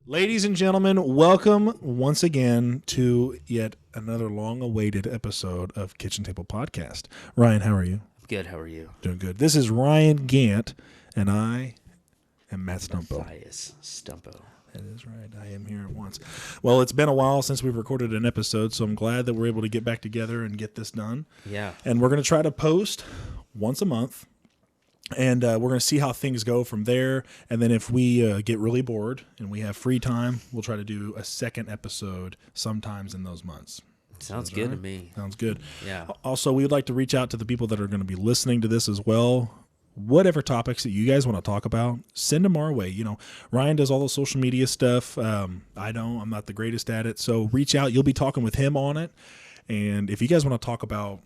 Ladies and gentlemen, welcome once again to yet another long-awaited episode of Kitchen Table Podcast. Ryan, how are you? Good, how are you? Doing good. This is Ryan Gant, and I am Matt Stumpo. Matthias Stumpo. That is right. I am here at once. Well, it's been a while since we've recorded an episode, so I'm glad that we're able to get back together and get this done. Yeah. And we're going to try to post once a month. And we're going to see how things go from there. And then if we get really bored and we have free time, we'll try to do a second episode sometimes in those months. Sounds good to me. Sounds good. Yeah. Also, we would like to reach out to the people that are going to be listening to this as well. Whatever topics that you guys want to talk about, send them our way. You know, Ryan does all the social media stuff. I don't. I'm not the greatest at it. So reach out. You'll be talking with him on it. And if you guys want to talk about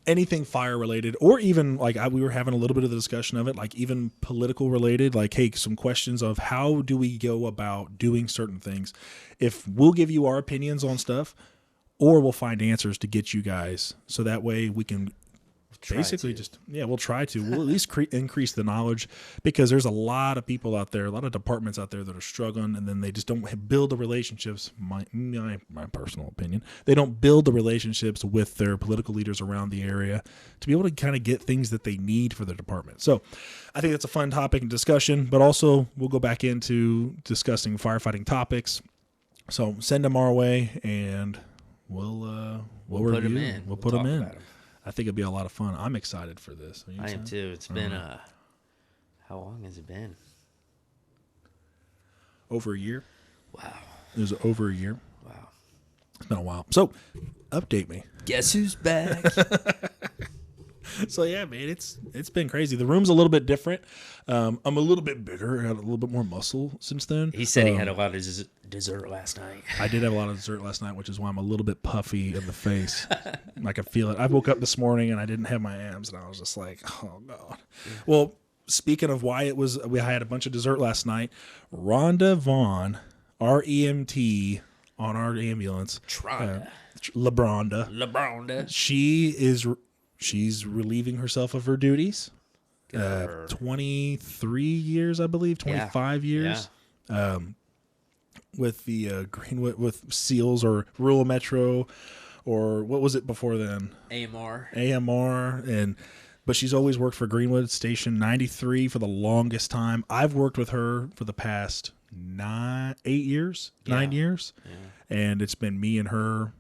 anything fire related, or even like we were having a little bit of the discussion of it, like even political related, like, hey, some questions of how do we go about doing certain things. If we'll give you our opinions on stuff, or we'll find answers to get you guys, so that way we can we'll try to. We'll at least increase the knowledge, because there's a lot of people out there, a lot of departments out there that are struggling, and then they just don't build the relationships. My personal opinion, they don't build the relationships with their political leaders around the area to be able to kind of get things that they need for their department. So I think that's a fun topic and discussion, but also we'll go back into discussing firefighting topics. So send them our way, and we'll review. Put them in. We'll put them in. I think it'll be a lot of fun. I'm excited for this. I am too. It's been how long has it been? Over a year. Wow. It was over a year. Wow. It's been a while. So, update me. Guess who's back? So yeah, man, it's been crazy. The room's a little bit different. I'm a little bit bigger. I had a little bit more muscle since then. He said he had a lot of dessert last night. I did have a lot of dessert last night, which is why I'm a little bit puffy in the face. I can feel it. I woke up this morning and I didn't have my abs, and I was just like, oh God. Yeah. Well, speaking of why I had a bunch of dessert last night. Rhonda Vaughn, our EMT on our ambulance, LeBronda. She's relieving herself of her duties. 23 years, I believe, 25 years. Yeah. With the Greenwood, with SEALs or Rural Metro, or what was it before then? AMR. But she's always worked for Greenwood Station 93 for the longest time. I've worked with her for the past 9 years. Yeah. And it's been me and her.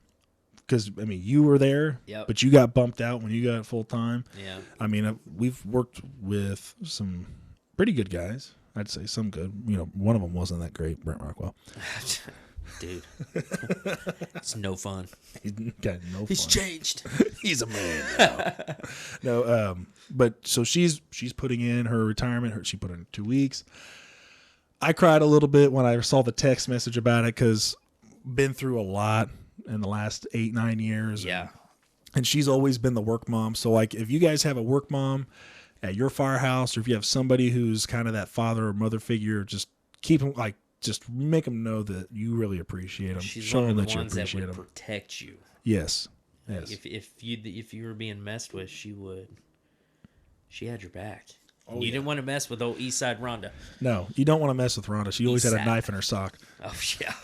Because, I mean, you were there, yep. But you got bumped out when you got full-time. Yeah. I mean, we've worked with some pretty good guys. I'd say some good. You know, one of them wasn't that great, Brent Rockwell. Dude. It's no fun. He's got no fun. He's changed. He's a man now. No, but so she's putting in her retirement. She put in 2 weeks. I cried a little bit when I saw the text message about it, because been through a lot in the last 8-9 years. Yeah. And she's always been the work mom. So like, if you guys have a work mom at your firehouse, or if you have somebody who's kind of that father or mother figure, just keep them, like, just make them know that you really appreciate them. She's Show one of them the that ones you that appreciate would them. protect you. Yes. If you were being messed with, she had your back. Oh, you didn't want to mess with old Eastside Rhonda. No, you don't want to mess with Rhonda. She always had a knife in her sock. Oh yeah.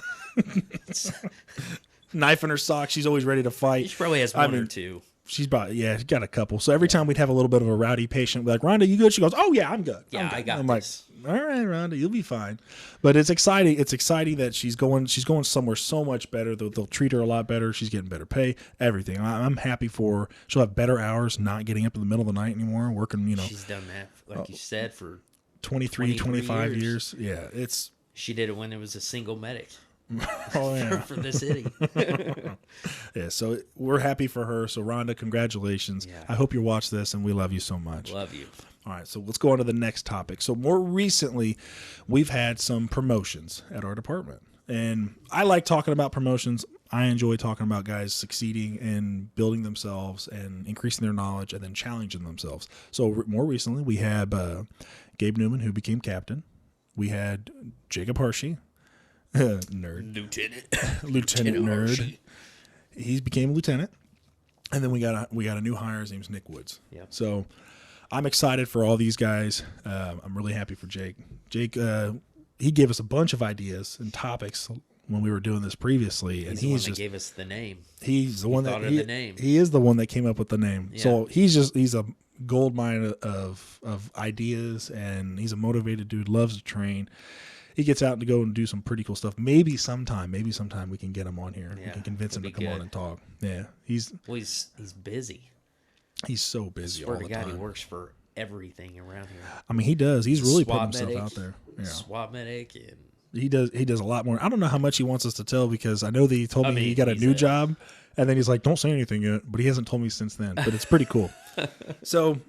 Knife in her sock. She's always ready to fight. She probably has one or two. She's got a couple. So every time we'd have a little bit of a rowdy patient, we're like, Rhonda, you good? She goes, oh yeah, I'm good. Yeah, I got this. Like, all right, Rhonda, you'll be fine. But it's exciting. It's exciting that she's going somewhere so much better. They'll treat her a lot better. She's getting better pay, everything. I'm happy for her. She'll have better hours, not getting up in the middle of the night anymore, working, She's done that, like you said, for 25 years. Yeah, she did it when there was a single medic. Oh, yeah. for the city. Yeah, so we're happy for her. So Rhonda, congratulations. Yeah. I hope you watch this, and we love you so much. Love you. All right, so let's go on to the next topic. So more recently, we've had some promotions at our department. And I like talking about promotions. I enjoy talking about guys succeeding and building themselves and increasing their knowledge and then challenging themselves. So more recently, we had Gabe Newman, who became captain. We had Jacob Hershey. Nerd. Lieutenant Nerd. Hershey. He became a lieutenant. And then we got a new hire. His name's Nick Woods. Yep. So I'm excited for all these guys. I'm really happy for Jake. Jake he gave us a bunch of ideas and topics when we were doing this previously, and He's the one that gave us the name. He's the one that thought of the name. He is the one that came up with the name. Yeah. So he's a gold mine of ideas, and he's a motivated dude. Loves to train. He gets out to go and do some pretty cool stuff. Maybe sometime we can get him on here. Yeah, we can convince him to come good. on and talk. Yeah, he's busy. He's so busy all the God, time. he works for everything around here. I mean, he does. He's really putting SWAT himself medic, out there. Yeah. SWAT medic, and He does a lot more. I don't know how much he wants us to tell, because I know that he told me he got a new job, and then he's like, "Don't say anything yet," but he hasn't told me since then. But it's pretty cool. So,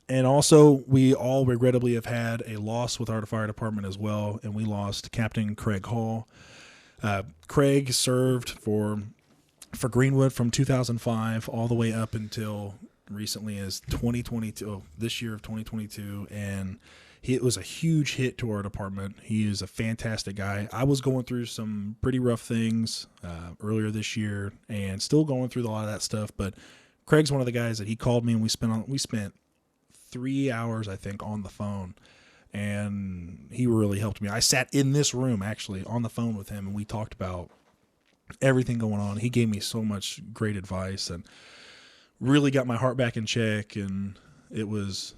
and also we all regrettably have had a loss with our fire department as well, and we lost Captain Craig Hall. Craig served for Greenwood from 2005 all the way up until recently as 2022, this year of 2022, and it was a huge hit to our department. He is a fantastic guy. I was going through some pretty rough things earlier this year, and still going through a lot of that stuff. But Craig's one of the guys that he called me, and we spent 3 hours, I think, on the phone, and he really helped me. I sat in this room actually on the phone with him, and we talked about everything going on. He gave me so much great advice and really got my heart back in check, and it was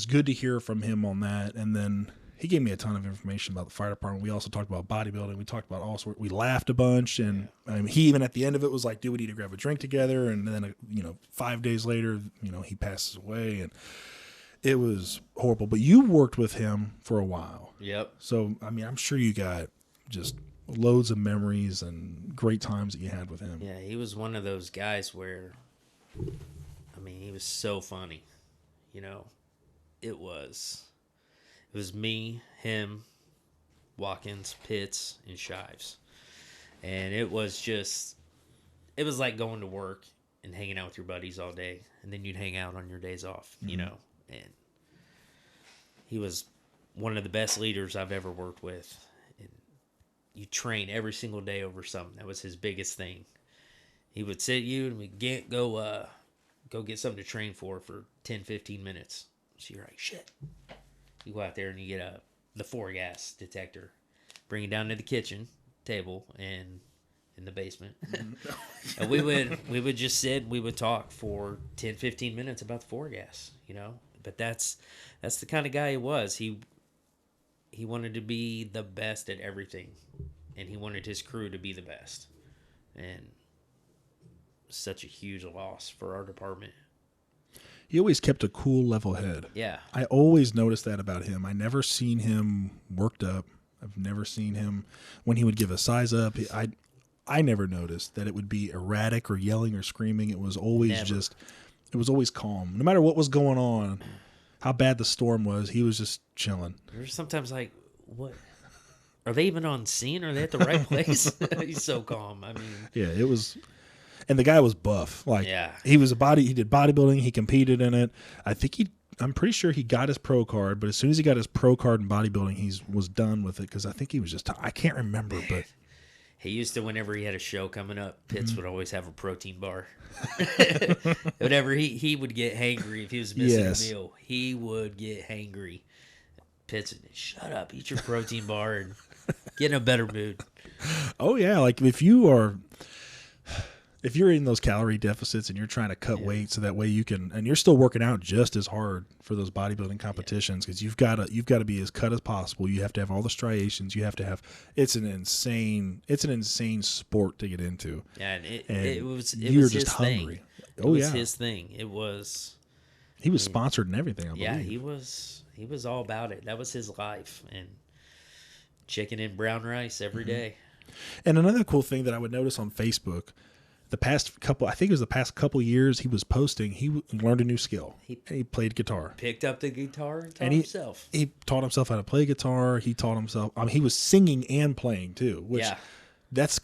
good to hear from him on that. And then he gave me a ton of information about the fire department. We also talked about bodybuilding. We talked about all sorts. We laughed a bunch, and he even at the end of it was like, "Dude, we need to grab a drink together." And then 5 days later, he passes away, and it was horrible. But you worked with him for a while. Yep. So I mean, I'm sure you got just loads of memories and great times that you had with him. Yeah, he was one of those guys where, I mean, he was so funny. It was me, him, Watkins, Pitts, and Shives. And it was like going to work and hanging out with your buddies all day, and then you'd hang out on your days off, and he was one of the best leaders I've ever worked with. And you train every single day over something. That was his biggest thing. He would sit you, and we'd go get something to train for 10, 15 minutes. So you're like, shit. You go out there and you get the 4-gas detector. Bring it down to the kitchen table and in the basement. And we would just sit and we would talk for 10, 15 minutes about the 4-gas, But that's the kind of guy he was. He wanted to be the best at everything. And he wanted his crew to be the best. And such a huge loss for our department. He always kept a cool, level head. Yeah. I always noticed that about him. I never seen him worked up. I've never seen him when he would give a size up. I never noticed that it would be erratic or yelling or screaming. It was always it was always calm. No matter what was going on, how bad the storm was, he was just chilling. You're sometimes like, what? Are they even on scene? Are they at the right place? He's so calm. I mean, yeah, it was. And the guy was buff. Like, yeah. He did bodybuilding. He competed in it. I'm pretty sure he got his pro card, but as soon as he got his pro card in bodybuilding, he was done with it, because I think he was just, I can't remember, but. He used to, whenever he had a show coming up, Pitts would always have a protein bar. Whenever he would get hangry if he was missing a meal, he would get hangry. Pitts would, shut up, eat your protein bar and get in a better mood. Oh, yeah. Like, if you're in those calorie deficits and you're trying to cut weight so that way you can, and you're still working out just as hard for those bodybuilding competitions, because you've got to be as cut as possible. You have to have all the striations. You have to have. It's an insane sport to get into. Yeah, and it was just his hungry. Thing. Oh, it was his thing. It was. He was sponsored and everything. I believe. Yeah, he was all about it. That was his life, and chicken and brown rice every day. And another cool thing that I would notice on Facebook. The past couple years, he was posting. He learned a new skill. He played guitar. Picked up the guitar and taught himself. He taught himself how to play guitar. He taught himself. He was singing and playing too, which that's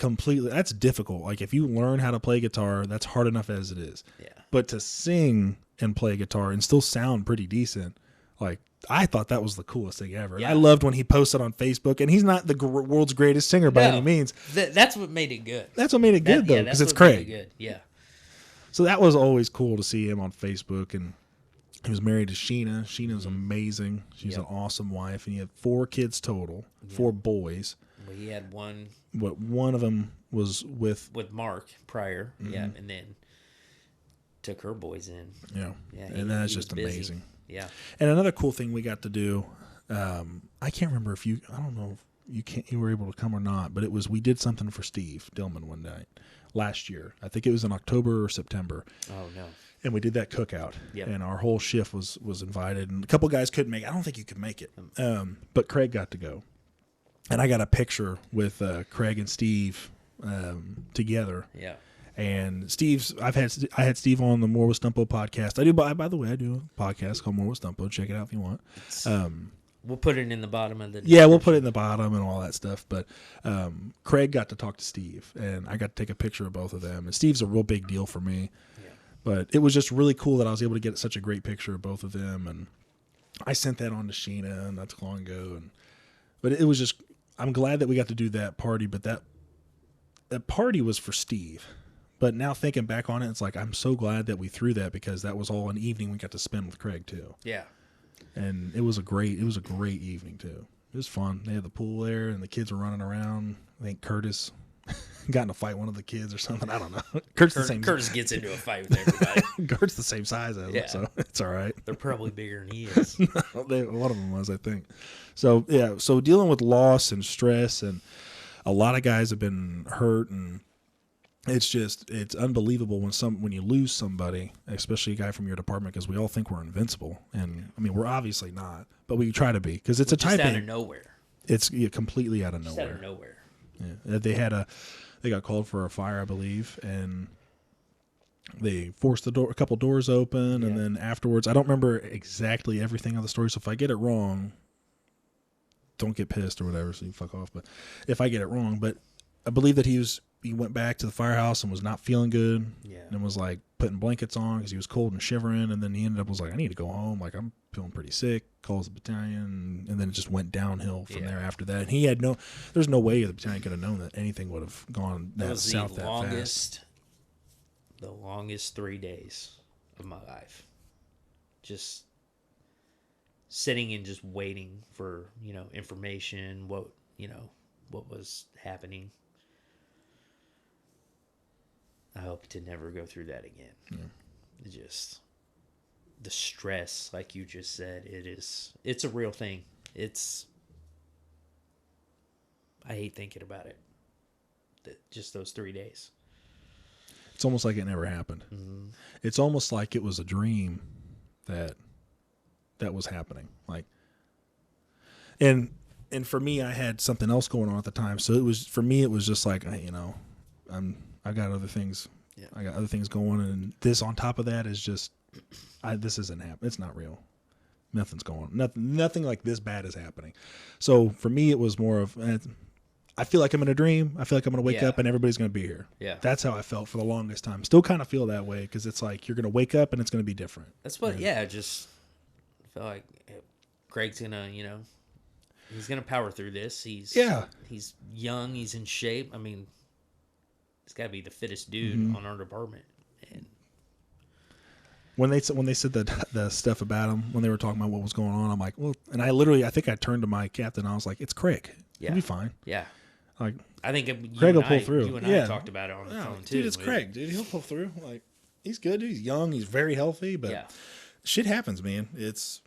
difficult. Like, if you learn how to play guitar, that's hard enough as it is. Yeah. But to sing and play guitar and still sound pretty decent, like, I thought that was the coolest thing ever. Yeah. I loved when he posted on Facebook, and he's not the world's greatest singer by any means. That's what made it good. That's what made it good, though, because it's Craig. Good. Yeah. So that was always cool to see him on Facebook, and He was married to Sheena. Sheena's amazing. She's an awesome wife, and he had 4 kids total, 4 boys. Well, he had one. But one of them was with Mark prior, and then took her boys in. Yeah, and that's just amazing. Yeah. And another cool thing we got to do, I can't remember if you, I don't know if you were able to come or not, but we did something for Steve Dillman one night last year. I think it was in October or September. Oh no. And we did that cookout, and our whole shift was invited, and a couple guys couldn't make it. I don't think you could make it, but Craig got to go, and I got a picture with Craig and Steve together. Yeah. And I had Steve on the More with Stumpo podcast. I do, by the way, I do a podcast called More with Stumpo. Check it out if you want. We'll put it in the bottom of the description. Yeah, we'll put it in the bottom and all that stuff. But Craig got to talk to Steve, and I got to take a picture of both of them. And Steve's a real big deal for me. Yeah. But it was just really cool that I was able to get such a great picture of both of them. And I sent that on to Sheena not too long ago. But it was just, I'm glad that we got to do that party. But that party was for Steve. But now thinking back on it, it's like I'm so glad that we threw that because that was all an evening we got to spend with Craig too. Yeah. And it was a great evening too. It was fun. They had the pool there and the kids were running around. I think Curtis got in a fight with one of the kids or something. I don't know. Curtis gets into a fight with everybody. Kurt's the same size as him, so it's all right. They're probably bigger than he is. One of them was, I think. So yeah, so dealing with loss and stress, and a lot of guys have been hurt, and it's unbelievable when you lose somebody, especially a guy from your department, because we all think we're invincible, and I mean we're obviously not, but we try to be because it's a type out of nowhere. It's completely out of nowhere. Just out of nowhere. Yeah, they got called for a fire, I believe, and they forced a couple doors open, and then afterwards, I don't remember exactly everything of the story, so if I get it wrong, don't get pissed or whatever, so you fuck off. But if I get it wrong, but I believe that he went back to the firehouse and was not feeling good, and was like putting blankets on because he was cold and shivering, and then he ended up was like, I need to go home, like I'm feeling pretty sick. Calls the battalion, and then it just went downhill from there after that. And he had there's no way the battalion could have known that anything would have gone south that fast. The longest 3 days of my life, just sitting and just waiting for information, what was happening. I hope to never go through that again. Yeah. Just the stress, like you just said, it's a real thing. I hate thinking about it. Just those 3 days. It's almost like it never happened. Mm-hmm. It's almost like it was a dream that was happening. Like, and for me, I had something else going on at the time. So it was just like, I got other things. Yeah. I got other things going, and this on top of that is just, this isn't happening. It's not real. Nothing's going on. Nothing like this bad is happening. So for me, it was more of, I feel like I'm in a dream. I feel like I'm going to wake up and everybody's going to be here. Yeah. That's how I felt for the longest time. Still kind of feel that way because it's like you're going to wake up and it's going to be different. That's what, just feel like Greg's going to, he's going to power through this. He's young. He's in shape. I mean, he's got to be the fittest dude on our department. And when they said the stuff about him, when they were talking about what was going on, I'm like, well, and I think I turned to my captain. I was like, it's Craig. He'll be fine. Yeah. Like, I think Craig will pull through. You and I talked about it on the phone too. Dude, it's Craig. Dude, he'll pull through. Like, he's good. Dude. He's young. He's very healthy. But shit happens, man. It's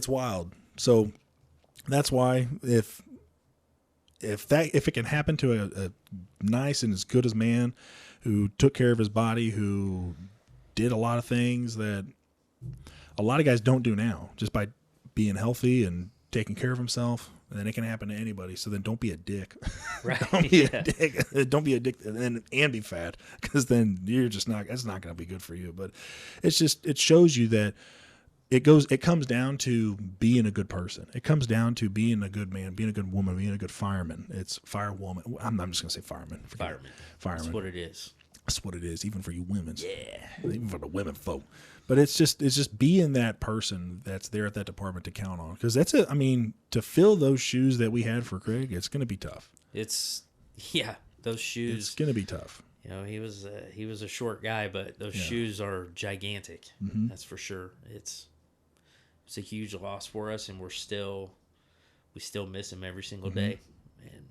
wild. So that's why if it can happen to a nice and as good as man who took care of his body, who did a lot of things that a lot of guys don't do now, just by being healthy and taking care of himself, and then it can happen to anybody. So then don't be a dick. Right. Don't be a dick. Don't be a dick and be fat, because then you're just not, that's not going to be good for you. But it shows you that it comes down to being a good person. It comes down to being a good man, being a good woman, being a good fireman. It's firewoman. I'm just going to say fireman. Fireman. That's what it is. That's what it is, even for you women. Yeah. Even for the women folk. But it's just being that person that's there at that department to count on. Because that's it. I mean, to fill those shoes that we had for Craig, it's going to be tough. Those shoes. It's going to be tough. He was a short guy, but those shoes are gigantic. Mm-hmm. That's for sure. it's a huge loss for us, and we still miss him every single day, and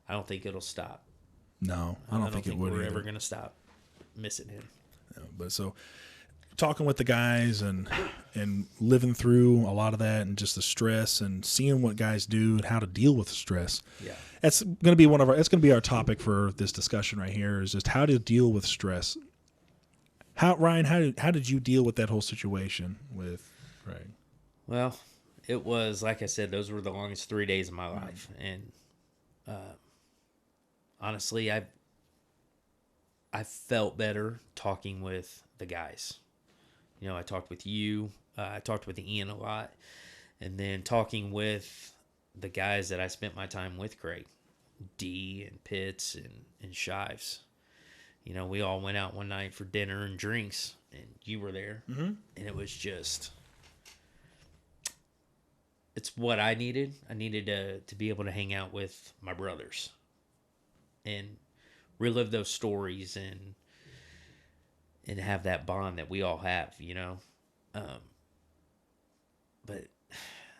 I don't think it'll stop. No, I don't think it would we're either. ever going to stop missing him. Yeah, but so talking with the guys and living through a lot of that and just the stress and seeing what guys do and how to deal with stress. Yeah. That's going to be our topic for this discussion right here, is just how to deal with stress. Ryan, how did you deal with that whole situation with Greg? Well, it was, like I said, those were the longest 3 days of my life. And honestly, I felt better talking with the guys. You know, I talked with you. I talked with Ian a lot. And then talking with the guys that I spent my time with, Craig, D and Pitts and Shives. You know, we all went out one night for dinner and drinks, and you were there. Mm-hmm. And it was just, it's what I needed. I needed to be able to hang out with my brothers and relive those stories and have that bond that we all have, you know. But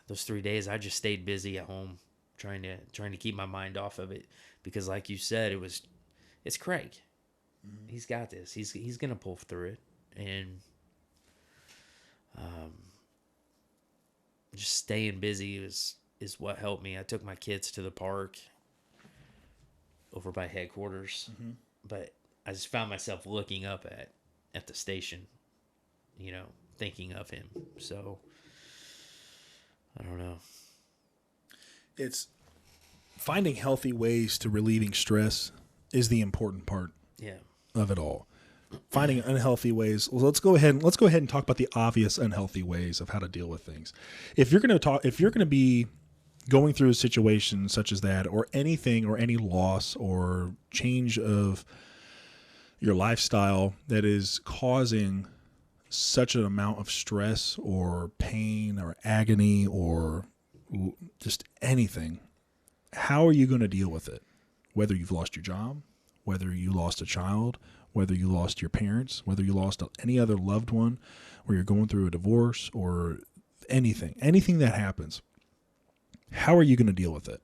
those 3 days, I just stayed busy at home trying to keep my mind off of it, because like you said, it's Craig. Mm-hmm. He's got this. He's gonna pull through it, and just staying busy is what helped me. I took my kids to the park over by headquarters, but I just found myself looking up at the station, you know, thinking of him. So I don't know. It's finding healthy ways to relieving stress is the important part. Yeah. Of it all. Finding unhealthy ways. Well, let's go ahead and talk about the obvious unhealthy ways of how to deal with things. If you're going to be going through a situation such as that, or anything, or any loss or change of your lifestyle that is causing such an amount of stress or pain or agony or just anything, how are you going to deal with it? Whether you've lost your job, whether you lost a child, whether you lost your parents, whether you lost any other loved one, or you're going through a divorce, or anything that happens, how are you going to deal with it?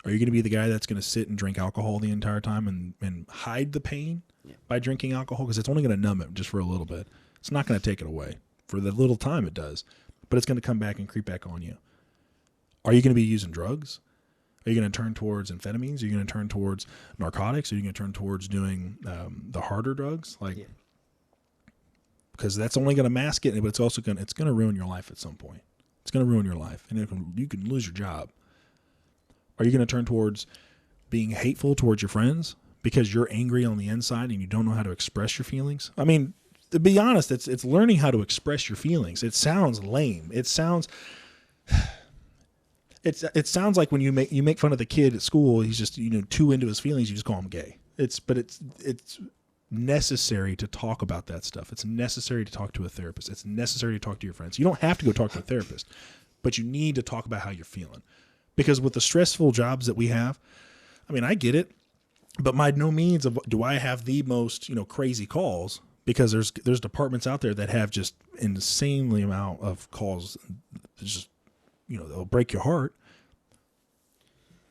Are you going to be the guy that's going to sit and drink alcohol the entire time and hide the pain by drinking alcohol? Because it's only going to numb it just for a little bit. It's not going to take it away. For the little time it does, but it's going to come back and creep back on you. Are you going to be using drugs? Are you going to turn towards amphetamines? Are you going to turn towards narcotics? Are you going to turn towards doing the harder drugs? Because that's only going to mask it, but it's also going to ruin your life at some point. It's going to ruin your life, and you can lose your job. Are you going to turn towards being hateful towards your friends because you're angry on the inside and you don't know how to express your feelings? I mean, to be honest, it's learning how to express your feelings. It sounds lame. It sounds like when you make fun of the kid at school, he's just too into his feelings. You just call him gay. It's necessary to talk about that stuff. It's necessary to talk to a therapist. It's necessary to talk to your friends. You don't have to go talk to a therapist, but you need to talk about how you're feeling. Because with the stressful jobs that we have, I mean, I get it, but by no means do I have the most crazy calls, because there's departments out there that have just insanely amount of calls. Just they'll break your heart,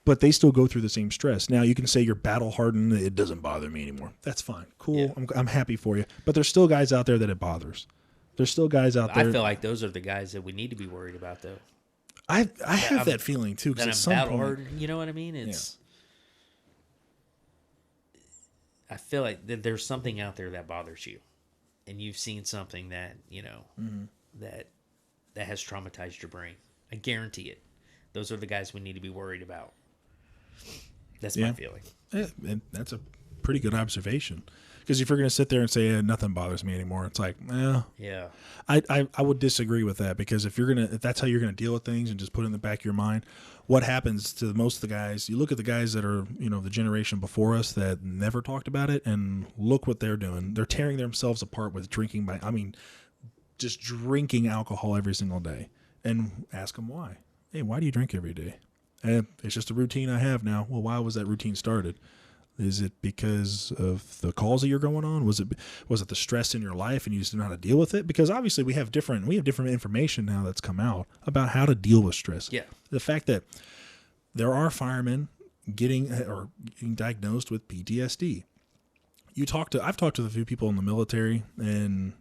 but they still go through the same stress. Now you can say you're battle hardened. It doesn't bother me anymore. That's fine. Cool. Yeah. I'm happy for you. But there's still guys out there that it bothers. There's still guys out there. I feel like those are the guys that we need to be worried about, though. I have that feeling too. That I'm battle hardened. You know what I mean? It's. Yeah. I feel like there's something out there that bothers you, and you've seen something that that has traumatized your brain. I guarantee it. Those are the guys we need to be worried about. That's my feeling. Yeah, and that's a pretty good observation. Because if you're going to sit there and say nothing bothers me anymore, it's like, yeah. I would disagree with that, because if that's how you're going to deal with things and just put it in the back of your mind, what happens to most of the guys? You look at the guys that are the generation before us that never talked about it, and look what they're doing. They're tearing themselves apart with drinking just drinking alcohol every single day. And ask them why. Hey, why do you drink every day? It's just a routine I have now. Well, why was that routine started? Is it because of the calls that you're going on? Was it the stress in your life and you just didn't know how to deal with it? Because obviously we have different information now that's come out about how to deal with stress. Yeah. The fact that there are firemen getting diagnosed with PTSD. I've talked to a few people in the military, and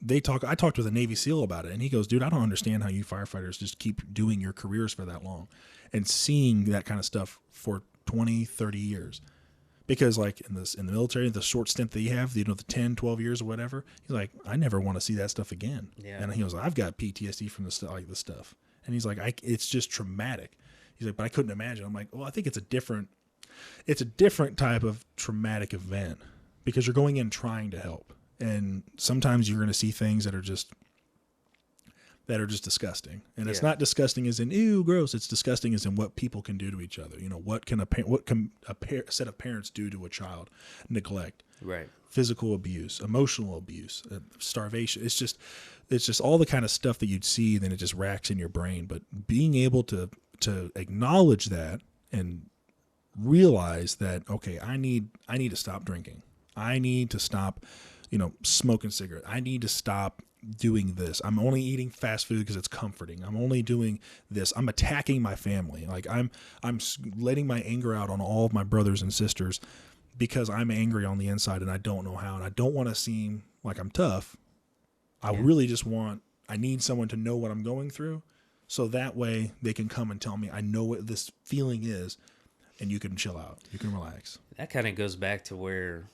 I talked with a Navy SEAL about it, and he goes, dude, I don't understand how you firefighters just keep doing your careers for that long and seeing that kind of stuff for 20, 30 years. Because like in the military, the short stint that you have, the 10, 12 years or whatever, he's like, I never want to see that stuff again. Yeah. And he goes, I've got PTSD from this stuff. And he's like, it's just traumatic. He's like, but I couldn't imagine. I'm like, well, I think it's a different type of traumatic event because you're going in trying to help. And sometimes you're going to see things that are just disgusting. And it's not disgusting as in, ew, gross. It's disgusting as in what people can do to each other. What can a set of parents do to a child? Neglect, Right. physical abuse, emotional abuse, starvation. It's just all the kind of stuff that you'd see, then it just racks in your brain. But being able to acknowledge that and realize that, okay, I need to stop drinking. I need to stop, smoking cigarettes. I need to stop doing this. I'm only eating fast food because it's comforting. I'm only doing this. I'm attacking my family. Like I'm letting my anger out on all of my brothers and sisters because I'm angry on the inside and I don't know how, and I don't want to seem like I'm tough. I really just I need someone to know what I'm going through. So that way they can come and tell me, I know what this feeling is, and you can chill out. You can relax. That kind of goes back to where,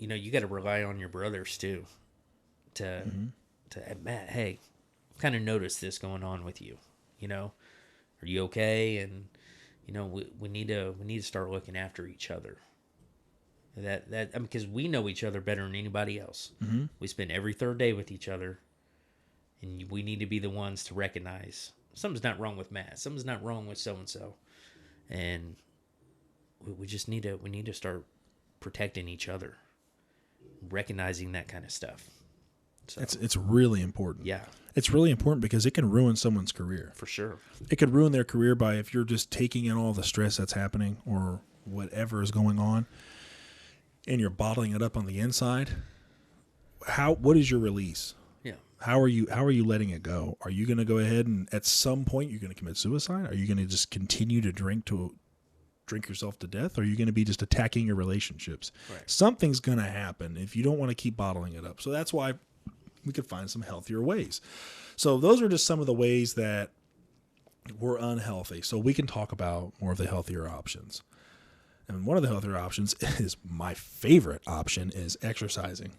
you got to rely on your brothers too. To Matt, hey, kind of notice this going on with you. Are you okay? And we need to start looking after each other. Because we know each other better than anybody else. Mm-hmm. We spend every third day with each other, and we need to be the ones to recognize something's not wrong with Matt. Something's not wrong with so and so, and we just need to start protecting each other, recognizing that kind of stuff. So, it's really important. Yeah. It's really important because it can ruin someone's career. For sure. It could ruin their career by if you're just taking in all the stress that's happening or whatever is going on and you're bottling it up on the inside. What is your release? Yeah. How are you letting it go? Are you going to go ahead and at some point you're going to commit suicide? Are you going to just continue to drink yourself to death? Or are you going to be just attacking your relationships? Right. Something's going to happen if you don't want to keep bottling it up. So that's why we could find some healthier ways. So those are just some of the ways that we're unhealthy. So we can talk about more of the healthier options. And one of the healthier options is my favorite option is exercising.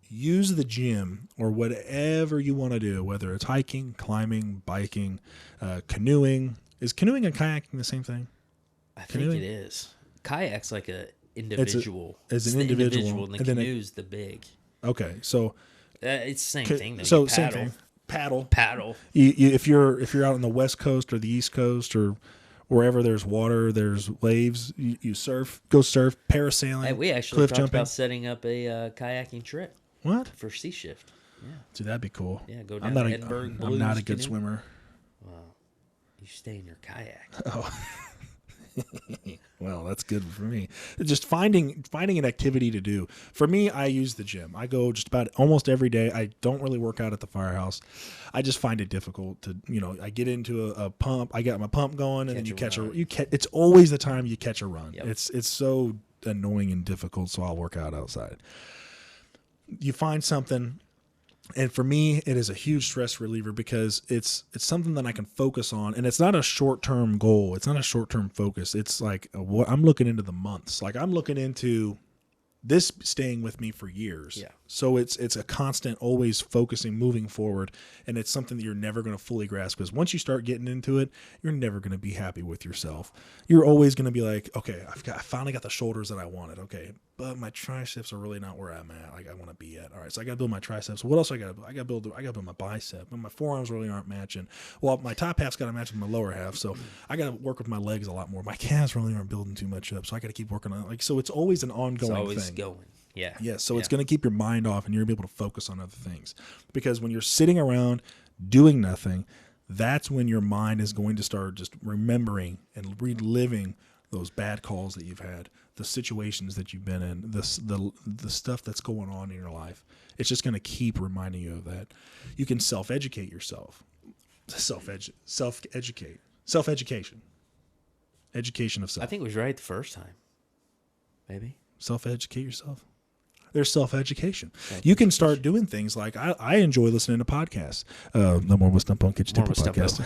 Use the gym or whatever you want to do, whether it's hiking, climbing, biking, canoeing. Is canoeing and kayaking the same thing? I think it is. Kayak's like an individual. It's an individual. And the canoe's the big. Okay, so it's the same thing. Though. So same thing. Paddle. If you're out on the West Coast or the East Coast or wherever there's water, there's waves, you surf. Go surf, parasailing. Hey, we actually cliff talked jumping. about setting up a kayaking trip. What? For sea shift. Yeah. Dude, that'd be cool. Yeah, go down to Edinburgh. I'm not a good swimmer. Well, you stay in your kayak. Oh. Well, that's good for me. Just finding an activity to do. For me, I use the gym. I go just about almost every day. I don't really work out at the firehouse. I just find it difficult to, I get into a pump. I got my pump going, and then you catch it's always the time you catch a run. Yep. It's so annoying and difficult. So I'll work out outside. You find something. And for me, it is a huge stress reliever because it's something that I can focus on, and it's not a short-term goal. It's not a short-term focus. It's like what I'm looking into the months. Like I'm looking into this staying with me for years. Yeah. So it's a constant, always focusing, moving forward, and it's something that you're never going to fully grasp because once you start getting into it, you're never going to be happy with yourself. You're always going to be like, okay, I finally got the shoulders that I wanted. Okay, but my triceps are really not where I'm at. Like I want to be at. All right, so I got to build my triceps. What else I got to build? I got to build my bicep, but my forearms really aren't matching. Well, my top half's got to match with my lower half, so I got to work with my legs a lot more. My calves really aren't building too much up, so I got to keep working on it. Like so, it's always an ongoing thing. It's always going. Yeah. Yeah. So it's going to keep your mind off and you're able to focus on other things. Because when you're sitting around doing nothing, that's when your mind is going to start just remembering and reliving those bad calls that you've had, the situations that you've been in, the stuff that's going on in your life. It's just going to keep reminding you of that. You can self-educate yourself. Self-education. Education of self. I think it was right the first time. Maybe. Self-educate yourself. There's self-education. You can start doing things like I enjoy listening to podcasts. The More with Stumpo and KTP podcast.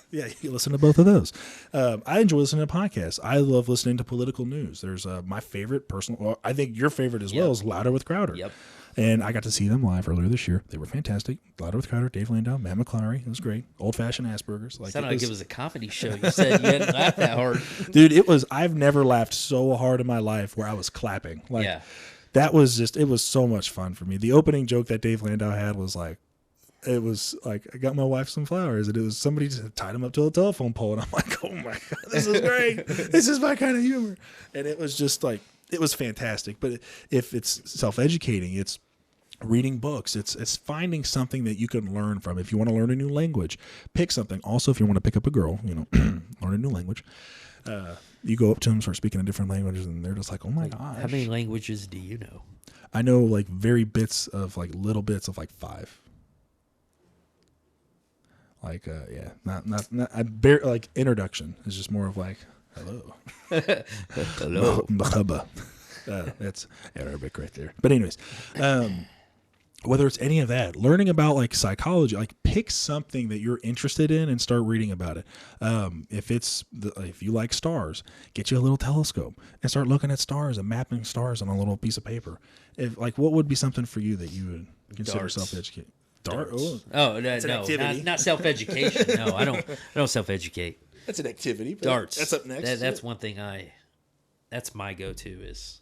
Yeah, you listen to both of those. I enjoy listening to podcasts. I love listening to political news. There's my favorite personal, well, I think your favorite as well is Louder with Crowder. Yep. And I got to see them live earlier this year. They were fantastic. Louder with Crowder, Dave Landau, Matt McClary. It was great. Old-fashioned Asperger's. Sounded like it was a comedy show. You said you hadn't laughed that hard. Dude, it was. I've never laughed so hard in my life where I was clapping. That was just, it was so much fun for me. The opening joke that Dave Landau had was like, it was like, I got my wife some flowers, and it was somebody just tied him up to a telephone pole, and I'm like, oh my God, this is great. This is my kind of humor. And it was just like, it was fantastic. But if it's self-educating, it's reading books, it's finding something that you can learn from. If you want to learn a new language, pick something. Also, if you want to pick up a girl, learn a new language. You go up to them, start speaking a different languages, and they're just like, oh my gosh. How many languages do you know? I know like very bits of like little bits of like 5. Like, not I barely, like introduction is just more of like, hello. Hello. Mahaba. That's Arabic right there. But anyways, whether it's any of that, learning about like psychology, like pick something that you're interested in and start reading about it. If you like stars, get you a little telescope and start looking at stars and mapping stars on a little piece of paper. What would be something for you that you would consider self-educating? Oh, no, not self-education. No, I don't self-educate. That's an activity. Darts. That's up next. That's one thing that's my go-to is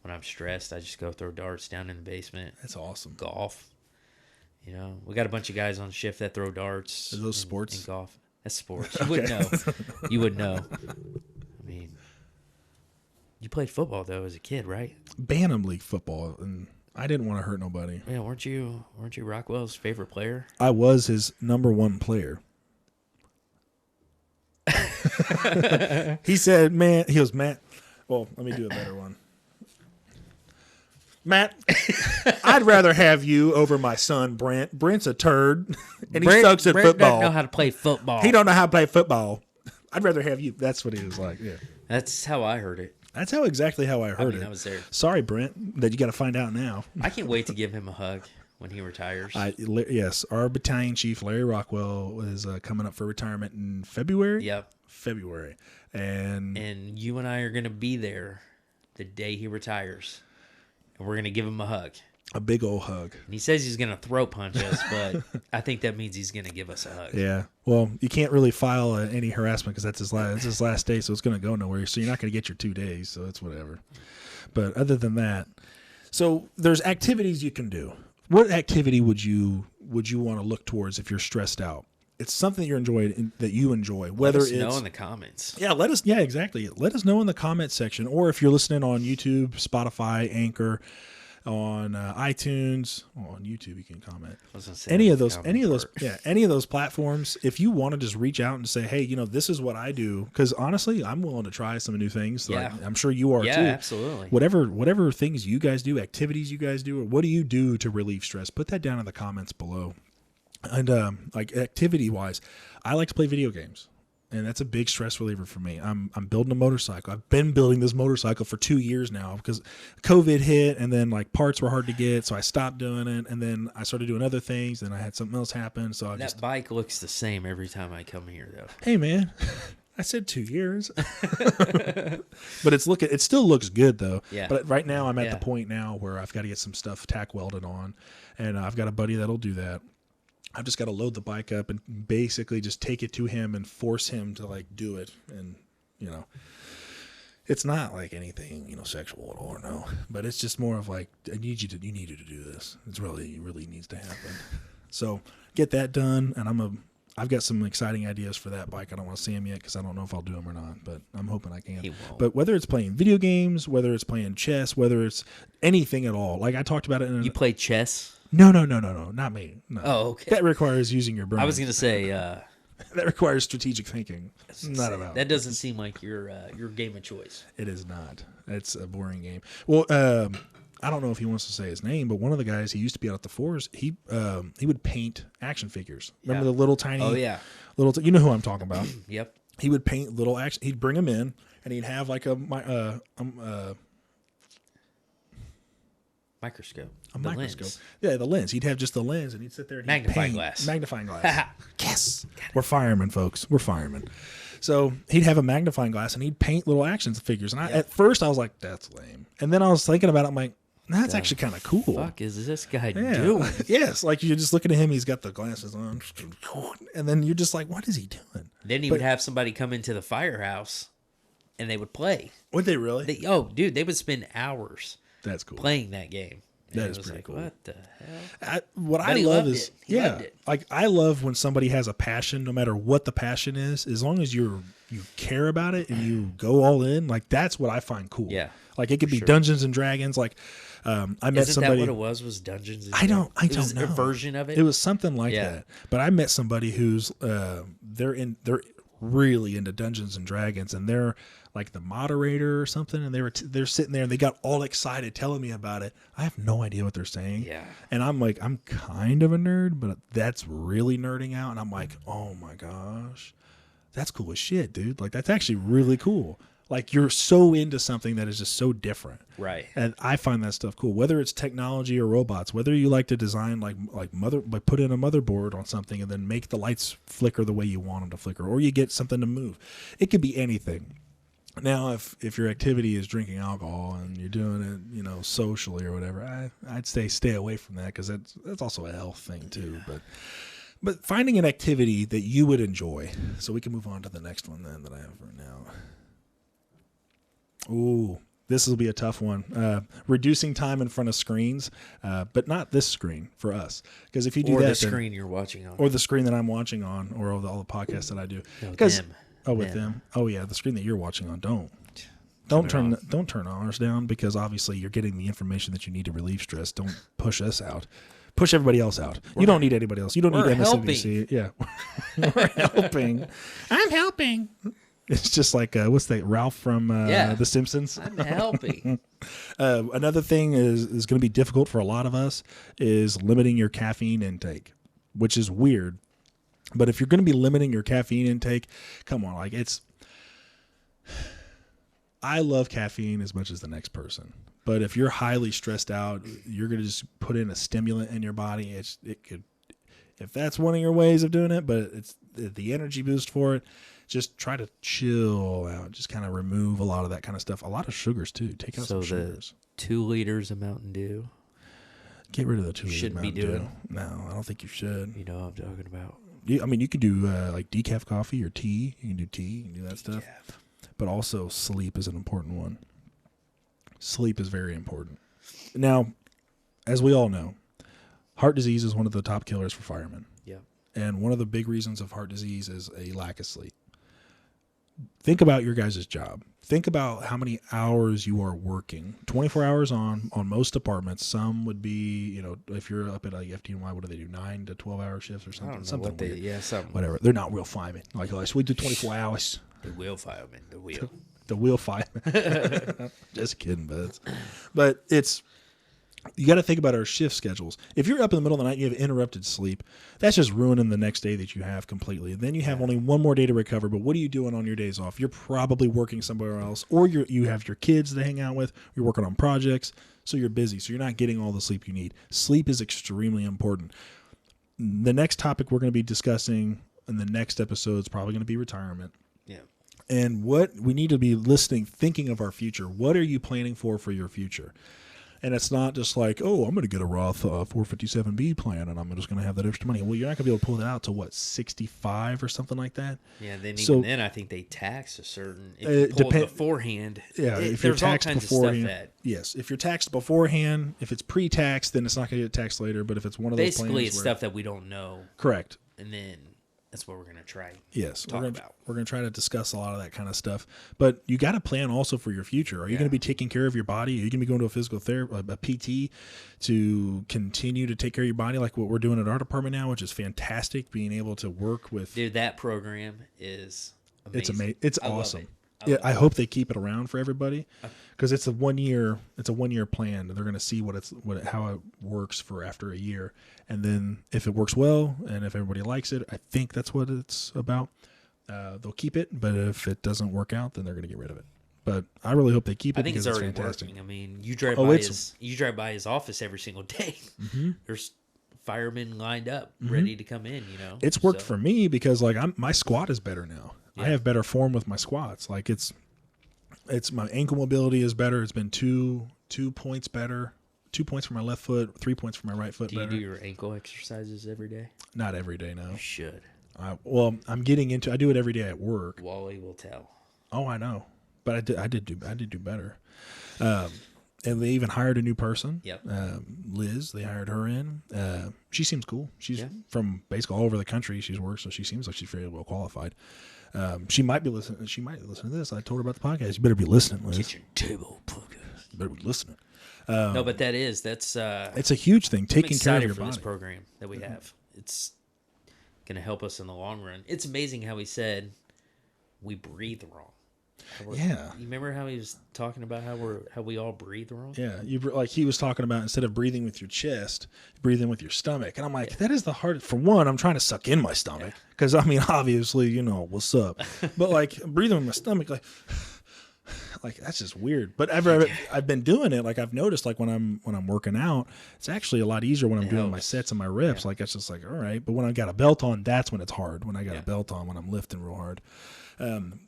when I'm stressed, I just go throw darts down in the basement. That's awesome. Golf. We got a bunch of guys on shift that throw darts. Are those sports? And golf. That's sports. You wouldn't know. You would know. I mean, you played football though as a kid, right? Bantam League football, and I didn't want to hurt nobody. Yeah, weren't you Rockwell's favorite player? I was his number one player. He said, Matt. Well, let me do a better one. Matt, I'd rather have you over my son, Brent. Brent's a turd, and he sucks at Brent football. Doesn't know how to play football. He don't know how to play football. I'd rather have you. That's what he was like. Yeah, that's how I heard it. That's exactly how I heard it. I was there. Sorry, Brent, that you got to find out now. I can't wait to give him a hug when he retires. Yes, our battalion chief, Larry Rockwell, is coming up for retirement in February. Yep. February. And you and I are going to be there the day he retires. And we're going to give him a hug. A big old hug. And he says he's going to throat punch us, but I think that means he's going to give us a hug. Yeah. Well, you can't really file any harassment because that's his last day, so it's going to go nowhere. So you're not going to get your 2 days, so it's whatever. But other than that, so there's activities you can do. What activity would you want to look towards if you're stressed out? It's something that you enjoy. Whether let us know in the comments. Yeah, exactly. Let us know in the comment section, or if you're listening on YouTube, Spotify, Anchor, on iTunes, on YouTube, you can comment. Any of those platforms. If you want to just reach out and say, hey, this is what I do, because honestly, I'm willing to try some new things. Yeah. I'm sure you are too. Yeah, absolutely. Whatever things you guys do, activities you guys do, or what do you do to relieve stress? Put that down in the comments below. And activity wise, I like to play video games, and that's a big stress reliever for me. I'm building a motorcycle. I've been building this motorcycle for 2 years now because COVID hit, and then parts were hard to get, so I stopped doing it, and then I started doing other things, and I had something else happen. So that bike looks the same every time I come here, though. Hey man, I said 2 years, but it still looks good though. Yeah. But right now I'm at the point now where I've got to get some stuff tack welded on, and I've got a buddy that'll do that. I've just got to load the bike up and basically just take it to him and force him to do it. And, it's not like anything, sexual at all, no, but it's just more of you need you to do this. It really needs to happen. So get that done. And I've got some exciting ideas for that bike. I don't want to see him yet because I don't know if I'll do them or not, but I'm hoping I can. He won't. But whether it's playing video games, whether it's playing chess, whether it's anything at all, I talked about it. You play chess? No, not me. No. Oh, okay. That requires using your brain. I was going to say, That requires strategic thinking. Not about. That doesn't seem like your game of choice. It is not. It's a boring game. Well, I don't know if he wants to say his name, but one of the guys he used to be out at the fours. He would paint action figures. Remember the little tiny? Oh yeah. You know who I'm talking about. Yep. He would paint little action. He'd bring them in, and he'd have like a microscope. A microscope. Lens. Yeah, the lens. He'd have just the lens, and he'd sit there and Magnifying paint. glass. Magnifying glass. Yes. We're firemen, folks. We're firemen. So he'd have a magnifying glass, and he'd paint little action figures. And at first, I was like, that's lame. And then I was thinking about it. I'm like, that's actually kind of cool. Fuck is this guy doing? Yes, like you're just looking at him. He's got the glasses on, and then you're just like, what is he doing? Then he would have somebody come into the firehouse, and they would play. Would they really? Dude, they would spend hours. That's cool. Playing that game. That is pretty cool. What the hell? What I love is, like I love when somebody has a passion, no matter what the passion is, as long as you care about it and you go all in. Like that's what I find cool. Yeah, like it could be Dungeons and Dragons. Like I met somebody. Isn't that what it was Dungeons and Dragons? I don't know. A version of it. It was something like that. But I met somebody who's they're really into Dungeons and Dragons, and they're like the moderator or something, and they're sitting there and they got all excited telling me about it. I have no idea what they're saying. Yeah. And I'm like, I'm kind of a nerd, but that's really nerding out. And I'm like, oh my gosh, that's cool as shit, dude. Like that's actually really cool. Like you're so into something that is just so different. Right. And I find that stuff cool, whether it's technology or robots, whether you like to design like put in a motherboard on something and then make the lights flicker the way you want them to flicker, or you get something to move. It could be anything. Now, if your activity is drinking alcohol and you're doing it, socially or whatever, I'd say stay away from that because that's also a health thing too. But finding an activity that you would enjoy. So we can move on to the next one then that I have right now. Ooh, this will be a tough one. Reducing time in front of screens, but not this screen for us. Because if you do or that, the screen you're watching on, or the screen that I'm watching on, or all the podcasts that I do, with them. Oh yeah, the screen that you're watching on. Don't turn ours down because obviously you're getting the information that you need to relieve stress. Don't push us out. Push everybody else out. You don't need anybody else. You don't need MSNBC. Yeah, we're helping. I'm helping. It's just like what's that? Ralph from The Simpsons. I'm helping. Another thing is going to be difficult for a lot of us is limiting your caffeine intake, which is weird. But if you're going to be limiting your caffeine intake, come on, like I love caffeine as much as the next person. But if you're highly stressed out, you're going to just put in a stimulant in your body. If that's one of your ways of doing it, but it's the energy boost for it, just try to chill out. Just kind of remove a lot of that kind of stuff. A lot of sugars too. Take out some sugars. 2 liters of Mountain Dew. Get rid of the 2 liters of Mountain Dew. Shouldn't be doing. No, I don't think you should. You know what I'm talking about. You could do like decaf coffee or tea. You can do tea. You can do that stuff. But also sleep is an important one. Sleep is very important. Now, as we all know, heart disease is one of the top killers for firemen. Yeah. And one of the big reasons of heart disease is a lack of sleep. Think about your guys' job. Think about how many hours you are working. 24 hours on most departments. Some would be, if you're up at like FDNY, what do they do? 9 to 12-hour shifts or something? I don't know something what weird. something. Whatever. They're not real firemen. Like us. We do 24 hours. The wheel fireman. The wheel. The wheel fireman. Just kidding, buds. But you got to think about our shift schedules. If you're up in the middle of the night and you have interrupted sleep, that's just ruining the next day that you have completely. And then you have only one more day to recover. But what are you doing on your days off? You're probably working somewhere else, or you have your kids to hang out with. You're working on projects, so you're busy. So you're not getting all the sleep you need. Sleep is extremely important. The next topic we're going to be discussing in the next episode is probably going to be retirement. Yeah. And what we need to be thinking of our future. What are you planning for your future? And it's not just like, oh, I'm going to get a Roth 457B plan and I'm just going to have that extra money. Well, you're not going to be able to pull it out to 65 or something like that. Yeah, then I think they tax a certain. If you pull it beforehand, if you're taxed beforehand, yes. If you're taxed beforehand, if it's pre-taxed, then it's not going to get taxed later. But if it's one of those plans, basically it's stuff that we don't know. Correct. And then that's what we're going to try. Yes, talk about. We're going to try to discuss a lot of that kind of stuff. But you got to plan also for your future. Are you going to be taking care of your body? Are you going to be going to a physical therapy, a PT, to continue to take care of your body like what we're doing at our department now, which is fantastic, being able to work with... Dude, that program is amazing. It's amazing. It's awesome. I I hope they keep it around for everybody because it's a 1 year plan. They're going to see how it works for after a year. And then if it works well and if everybody likes it, I think that's what it's about. They'll keep it, but if it doesn't work out, then they're going to get rid of it. But I really hope they keep it. I think because it's already fantastic. working. I mean, you drive by his office every single day. Mm-hmm. There's firemen lined up, ready to come in. You know, it's worked for me because like my squat is better now. Yeah. I have better form with my squats. Like it's my ankle mobility is better. It's been 2 points better. 2 points for my left foot, 3 points for my right foot. Do you do your ankle exercises every day? Not every day, no. You should. Well, I'm getting into. I do it every day at work. Wally will tell. Oh, I know, but I did do better. And they even hired a new person. Yep. Liz, they hired her in. She seems cool. She's from basically all over the country. She's worked, so she seems like she's very well qualified. She might be listening. She might listen to this. I told her about the podcast. You better be listening, Liz. Kitchen Table Podcast. You better be listening. No, but that's it's a huge thing. Taking care of your body. This program that we have, it's going to help us in the long run. It's amazing how he said we breathe wrong. Yeah. You remember how he was talking about how we all breathe wrong? Yeah. Like he was talking about instead of breathing with your chest, breathe in with your stomach. And I'm like, that is the hardest. For one, I'm trying to suck in my stomach because I mean, obviously, you know, what's up. But like breathing with my stomach, like that's just weird. But I've been doing it. Like I've noticed, like when I'm working out, it's actually a lot easier when I'm doing my sets and my reps. Yeah. Like it's just like, all right. But when I got a belt on, that's when it's hard. When I got a belt on, when I'm lifting real hard.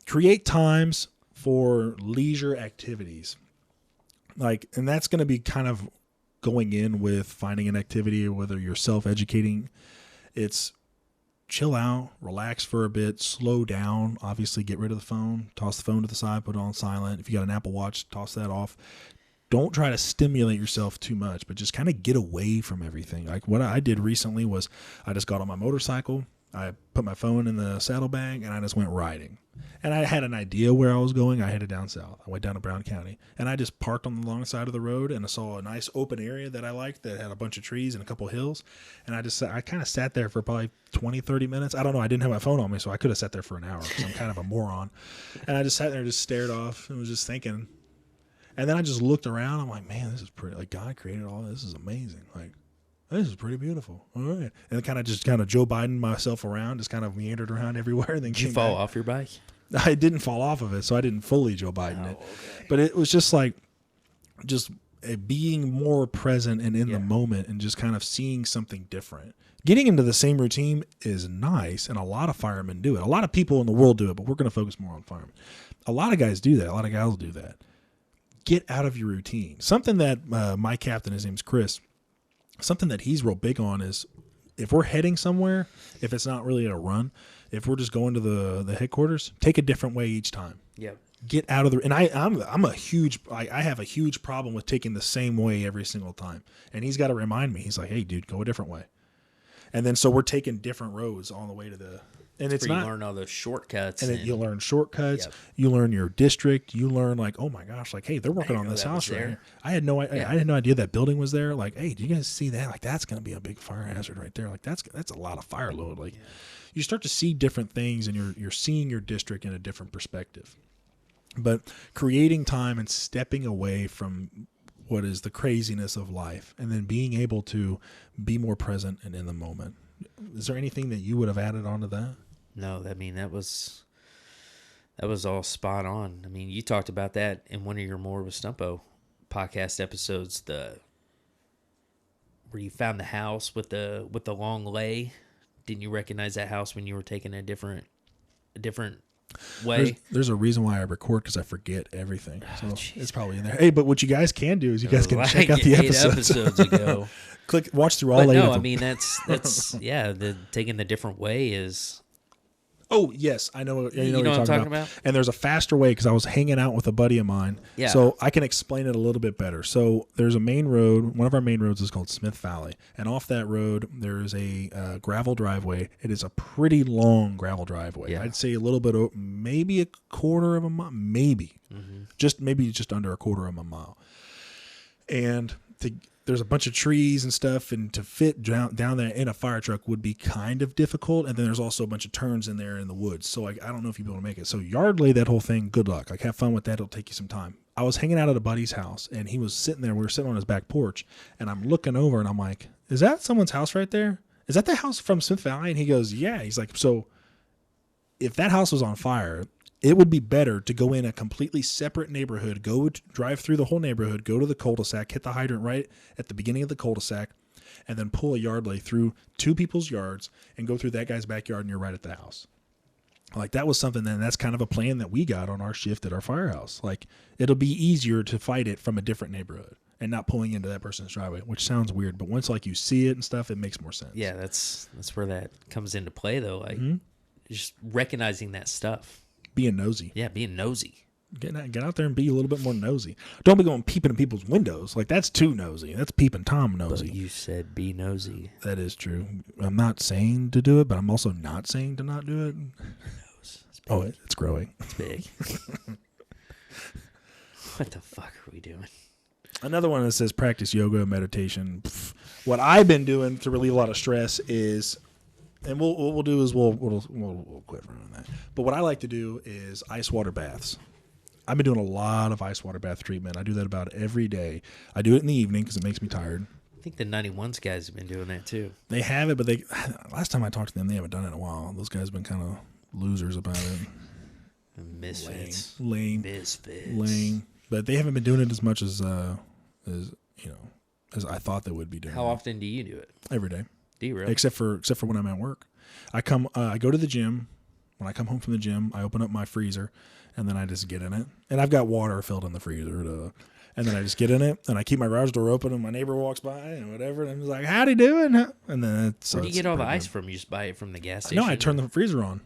Create times for leisure activities. And that's going to be kind of going in with finding an activity, or whether you're self-educating. It's chill out, relax for a bit, slow down, obviously get rid of the phone, toss the phone to the side, put it on silent. If you got an Apple Watch, toss that off. Don't try to stimulate yourself too much, but just kind of get away from everything. Like what I did recently was I just got on my motorcycle, I put my phone in the saddlebag, and I just went riding. And I had an idea where I was going. I headed down south. I went down to Brown County. And I just parked on the long side of the road, and I saw a nice open area that I liked that had a bunch of trees and a couple of hills. And I kind of sat there for probably 20, 30 minutes. I don't know. I didn't have my phone on me, so I could have sat there for an hour because I'm kind of a moron. And I just sat there and just stared off and was just thinking. And then I just looked around. I'm like, man, this is pretty. Like, God created all this. This is amazing. Like, this is pretty beautiful. All right. And kind of Joe Biden myself around, just kind of meandered around everywhere. And then Did you fall off your bike? I didn't fall off of it, so I didn't fully Joe Biden it. Okay. But it was just like, being more present and in the moment and just kind of seeing something different. Getting into the same routine is nice, and a lot of firemen do it. A lot of people in the world do it, but we're going to focus more on firemen. A lot of guys do that. A lot of gals do that. Get out of your routine. Something that my captain, his name's Chris, something that he's real big on is if we're heading somewhere, if it's not really a run, if we're just going to the headquarters, take a different way each time. Yep. Get out of the, and I have a huge problem with taking the same way every single time. And he's got to remind me. He's like, hey, dude, go a different way. And then so we're taking different roads on the way to the, and it's not, you learn all those shortcuts. And then you learn shortcuts. Yep. You learn your district. You learn like, oh my gosh, like, hey, they're working on this house right here. I had no idea that building was there. Like, hey, do you guys see that? Like, that's going to be a big fire hazard right there. Like, that's a lot of fire load. Like, you start to see different things, and you're seeing your district in a different perspective. But creating time and stepping away from what is the craziness of life, and then being able to be more present and in the moment. Is there anything that you would have added onto that? No, I mean, that was all spot on. I mean, you talked about that in one of your More with Stumpo podcast episodes, where you found the house with the long lay. Didn't you recognize that house when you were taking a different way? There's a reason why I record, because I forget everything. So it's probably in there. Hey, but what you guys can do is you guys can check out the episodes ago. Watch through all 8 of them. I mean, that's taking the different way is Oh, yes. I know, You know what I'm talking about? And there's a faster way because I was hanging out with a buddy of mine. Yeah. So I can explain it a little bit better. So there's a main road. One of our main roads is called Smith Valley. And off that road, there is a gravel driveway. It is a pretty long gravel driveway. Yeah. I'd say a little bit, maybe a quarter of a mile, maybe. Maybe just under a quarter of a mile. And there's a bunch of trees and stuff, and to fit down there in a fire truck would be kind of difficult. And then there's also a bunch of turns in there in the woods. So I don't know if you'll be able to make it. So Yardley, that whole thing, good luck. Like, have fun with that. It'll take you some time. I was hanging out at a buddy's house, and he was sitting there. We were sitting on his back porch, and I'm looking over, and I'm like, is that someone's house right there? Is that the house from Smith Valley? And he goes, yeah. He's like, so if that house was on fire, it would be better to go in a completely separate neighborhood, drive through the whole neighborhood, go to the cul-de-sac, hit the hydrant right at the beginning of the cul-de-sac, and then pull a Yardley through two people's yards and go through that guy's backyard, and you're right at the house. Like, that was something, and that's kind of a plan that we got on our shift at our firehouse. Like, it'll be easier to fight it from a different neighborhood and not pulling into that person's driveway, which sounds weird, but once, like, you see it and stuff, it makes more sense. Yeah, that's where that comes into play, though. Like, just recognizing that stuff. Being nosy. Yeah, being nosy. Get out there and be a little bit more nosy. Don't be going peeping in people's windows. Like, that's too nosy. That's peeping Tom nosy. But you said be nosy. That is true. I'm not saying to do it, but I'm also not saying to not do it. Oh, it's growing. It's big. What the fuck are we doing? Another one that says practice yoga, meditation. What I've been doing to relieve a lot of stress is, and what we'll do is we'll quit running that. But what I like to do is ice water baths. I've been doing a lot of ice water bath treatment. I do that about every day. I do it in the evening because it makes me tired. I think the 91s guys have been doing that too. They have it, but last time I talked to them, they haven't done it in a while. Those guys have been kind of losers about it. Misfits. Lame. Misfits. Lame. But they haven't been doing it as much as as I thought they would be doing. How often do you do it? Every day. Do you really? Except for when I'm at work. I go to the gym. When I come home from the gym, I open up my freezer, and then I just get in it. And I've got water filled in the freezer. And then I just get in it, and I keep my garage door open, and my neighbor walks by and whatever, and I'm just like, howdy doing? And then where do you get all the ice from? You just buy it from the gas station? No, I turn the freezer on.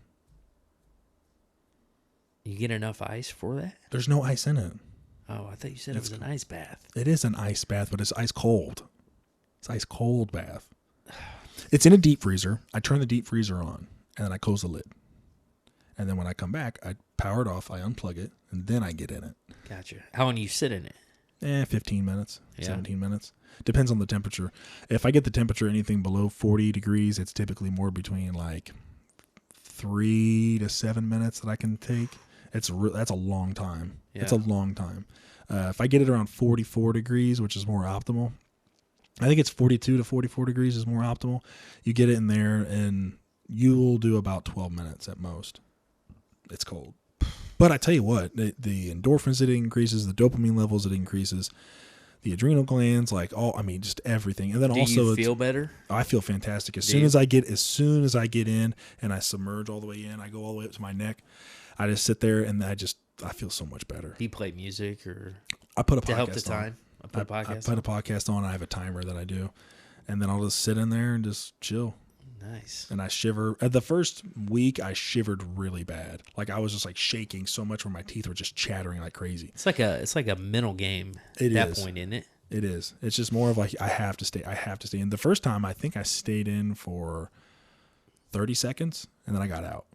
You get enough ice for that? There's no ice in it. Oh, I thought you said it was an ice bath. It is an ice bath, but it's ice cold. It's ice cold bath. It's in a deep freezer. I turn the deep freezer on, and then I close the lid. And then when I come back, I power it off, I unplug it, and then I get in it. Gotcha. How long do you sit in it? 15 minutes, 17 minutes. Depends on the temperature. If I get the temperature anything below 40 degrees, it's typically more between like 3 to 7 minutes that I can take. That's a long time. Yeah. It's a long time. If I get it around 44 degrees, which is more optimal, I think it's 42 to 44 degrees is more optimal. You get it in there, and you will do about 12 minutes at most. It's cold. But I tell you what, the endorphins it increases, the dopamine levels it increases, the adrenal glands, just everything. And then do you feel better? I feel fantastic. As soon as I get in and I submerge all the way in, I go all the way up to my neck. I just sit there and I feel so much better. Do you play music or I put a podcast to help the on. time? I put a podcast on. I have a timer that I do, and then I'll just sit in there and just chill. Nice. And I shiver. The first week, I shivered really bad. Like, I was just like shaking so much where my teeth were just chattering like crazy. It's like a mental game at that point, isn't it? It is. It's just more of like, I have to stay. And the first time, I think I stayed in for 30 seconds, and then I got out.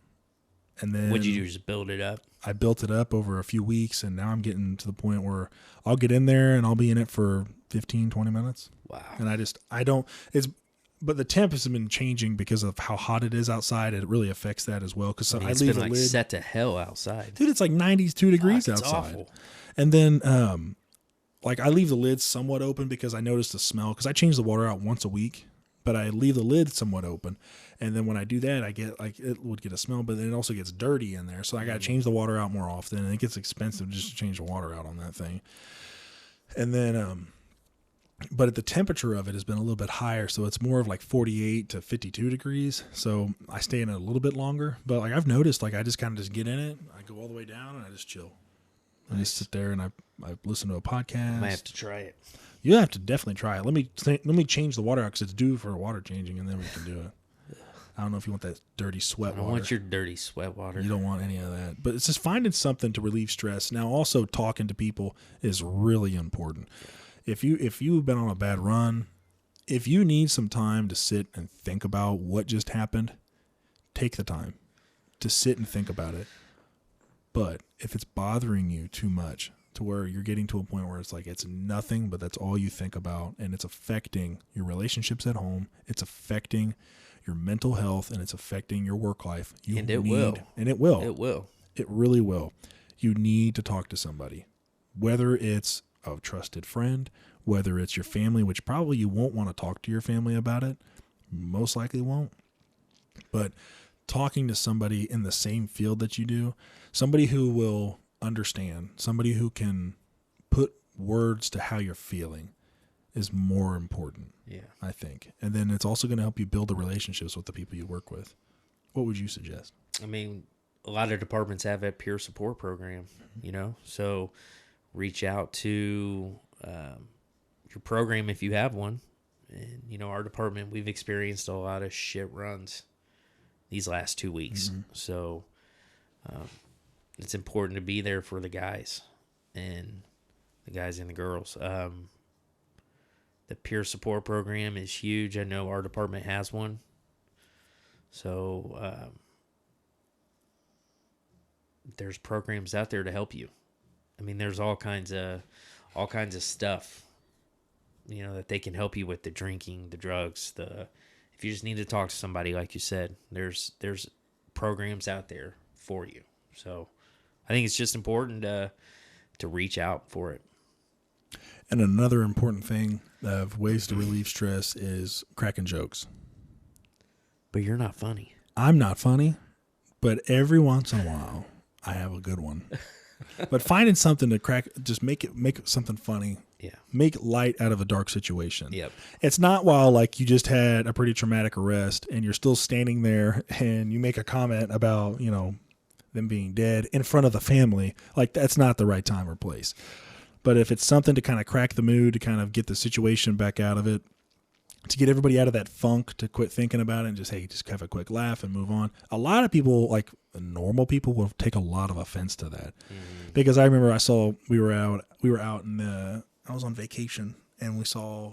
And then what'd you do? Just build it up? I built it up over a few weeks, and now I'm getting to the point where I'll get in there and I'll be in it for 15, 20 minutes. Wow. And but the temp has been changing because of how hot it is outside. It really affects that as well. Because it's been like set to hell outside. Dude, it's like 92 degrees outside. Awful. And then, I leave the lid somewhat open because I notice the smell. Because I change the water out once a week, but I leave the lid somewhat open. And then when I do that, I get it would get a smell, but then it also gets dirty in there. So I got to change the water out more often, and it gets expensive just to change the water out on that thing. And then, but the temperature of it has been a little bit higher, so it's more of like 48 to 52 degrees. So I stay in it a little bit longer. But I've noticed, I just kind of just get in it. I go all the way down, and I just chill. Nice. I just sit there and I listen to a podcast. I might have to try it. You have to definitely try it. Let me change the water out because it's due for water changing, and then we can do it. I don't know if you want that dirty sweat I don't water. want your dirty sweat water. You don't want any of that. But it's just finding something to relieve stress. Now, also talking to people is really important. If you've been on a bad run, if you need some time to sit and think about what just happened, take the time to sit and think about it. But if it's bothering you too much to where you're getting to a point where it's like it's nothing, but that's all you think about, and it's affecting your relationships at home, it's affecting your mental health, and it's affecting your work life. It will. It really will. You need to talk to somebody, whether it's a trusted friend, whether it's your family, which probably you won't want to talk to your family about it. Most likely won't. But talking to somebody in the same field that you do, somebody who will understand, somebody who can put words to how you're feeling is more important, I think. And then it's also going to help you build the relationships with the people you work with. What would you suggest? I mean, a lot of departments have a peer support program, so reach out to your program if you have one. And, our department, we've experienced a lot of shit runs these last 2 weeks. Mm-hmm. So it's important to be there for the guys and the girls. The peer support program is huge. I know our department has one. So there's programs out there to help you. I mean, there's all kinds of stuff, that they can help you with: the drinking, the drugs, if you just need to talk to somebody, like you said, there's programs out there for you. So I think it's just important to reach out for it. And another important thing of ways to relieve stress is cracking jokes. But you're not funny. I'm not funny, but every once in a while I have a good one. But finding something to crack, just make it something funny. Yeah. Make light out of a dark situation. Yep. It's not while like you just had a pretty traumatic arrest and you're still standing there and you make a comment about, them being dead in front of the family. Like, that's not the right time or place. But if it's something to kind of crack the mood, to kind of get the situation back out of it, to get everybody out of that funk, to quit thinking about it and just have a quick laugh and move on. A lot of people, like normal people, will take a lot of offense to that. Mm-hmm. Because I remember we were out I was on vacation and we saw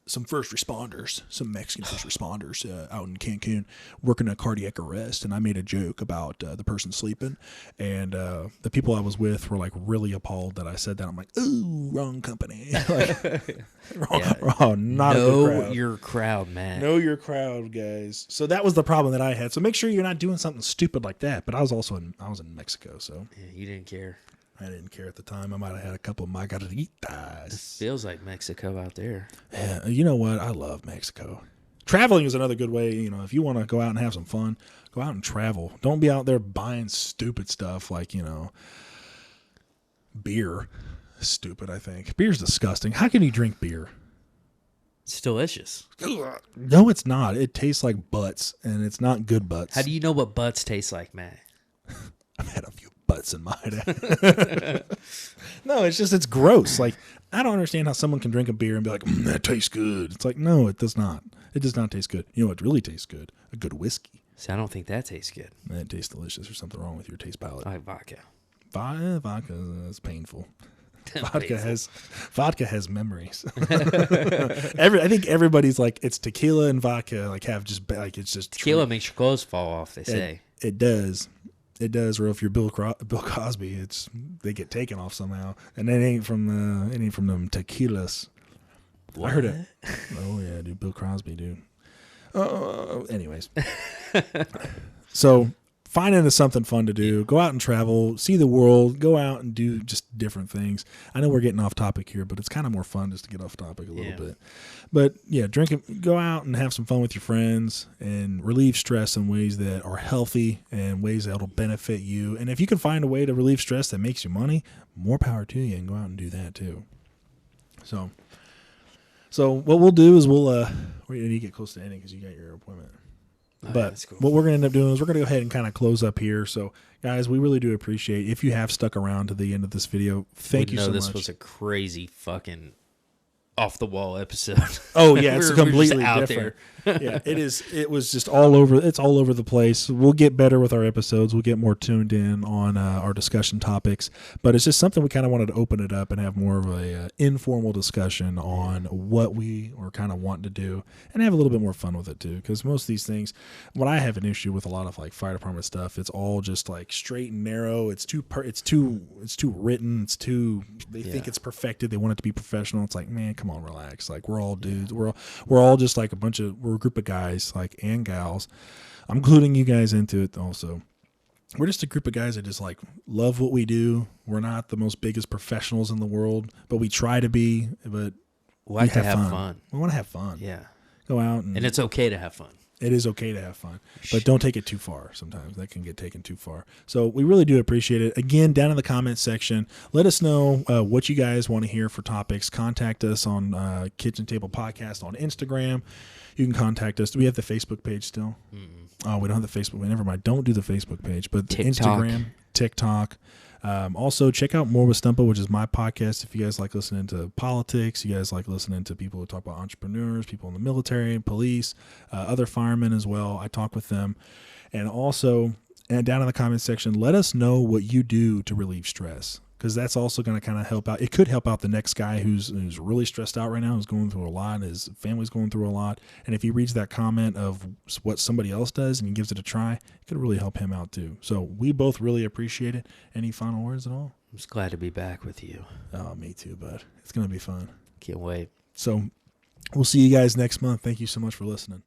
some first responders, some Mexican first responders out in Cancun working a cardiac arrest. And I made a joke about the person sleeping. And the people I was with were like really appalled that I said that. I'm like, ooh, wrong company. Not know a good crowd. Your crowd, man. Know your crowd, guys. So that was the problem that I had. So make sure you're not doing something stupid like that. But I was in Mexico, so. Yeah, you didn't care. I didn't care at the time. I might have had a couple of margaritas. It feels like Mexico out there. Yeah, you know what? I love Mexico. Traveling is another good way. If you want to go out and have some fun, go out and travel. Don't be out there buying stupid stuff like, beer. Stupid, I think. Beer's disgusting. How can you drink beer? It's delicious. No, it's not. It tastes like butts, and it's not good butts. How do you know what butts taste like, Matt? I've had a few butts in my day. No, it's gross. Like, I don't understand how someone can drink a beer and be like, that tastes good. It's like, no, it does not. It does not taste good. You know what really tastes good? A good whiskey. See, I don't think that tastes good. That tastes delicious. There's something wrong with your taste palate. I like vodka. Vodka is painful. Vodka has memories. I think everybody's like, it's tequila and vodka it's just tequila makes your clothes fall off. They say it does. It does. Or if you're Bill Cosby, they get taken off somehow, and it ain't from them tequilas. What? I heard it. Oh yeah, dude, Bill Cosby, dude. Anyways, so find into something fun to do. Go out and travel, see the world, go out and do just different things. I know we're getting off topic here, but it's kind of more fun just to get off topic a little bit. But yeah, go out and have some fun with your friends and relieve stress in ways that are healthy and ways that'll benefit you. And if you can find a way to relieve stress that makes you money, more power to you, and go out and do that too. So what we'll do is we need to get close to ending because you got your appointment. But cool. What we're going to end up doing is we're going to go ahead and kind of close up here. So, guys, we really do appreciate if you have stuck around to the end of this video. Thank you so much. This was a crazy fucking off the wall episode. Oh yeah, it's We're just completely out different. Yeah, it is. It was just all over. It's all over the place. We'll get better with our episodes. We'll get more tuned in on our discussion topics. But it's just something we kind of wanted to open it up and have more of a informal discussion on what we were kind of wanting to do, and have a little bit more fun with it too. Because most of these things, what I have an issue with a lot of like fire department stuff, it's all just like straight and narrow. It's too written. It's too. They think it's perfected. They want it to be professional. It's like, man, come on, relax. Like we're all dudes. We're all just like we're a group of guys like and gals. I'm including you guys into it also. We're just a group of guys that just like love what we do. We're not the most biggest professionals in the world, but we try to be. But we like to have fun. We want to have fun. Yeah, go out and it's okay to have fun. It is okay to have fun, but don't take it too far. Sometimes that can get taken too far. So we really do appreciate it. Again, down in the comments section, let us know what you guys want to hear for topics. Contact us on Kitchen Table Podcast on Instagram. You can contact us. Do we have the Facebook page still? Mm-mm. Oh, we don't have the Facebook. Never mind. Don't do the Facebook page, but the Instagram, TikTok. Also, check out More with Stumpa, which is my podcast. If you guys like listening to politics, you guys like listening to people who talk about entrepreneurs, people in the military, police, other firemen as well. I talk with them. And also, down in the comments section, let us know what you do to relieve stress, because that's also going to kind of help out. It could help out the next guy who's really stressed out right now, who's going through a lot, his family's going through a lot. And if he reads that comment of what somebody else does and he gives it a try, it could really help him out too. So we both really appreciate it. Any final words at all? I'm just glad to be back with you. Oh, me too, bud. It's going to be fun. Can't wait. So we'll see you guys next month. Thank you so much for listening.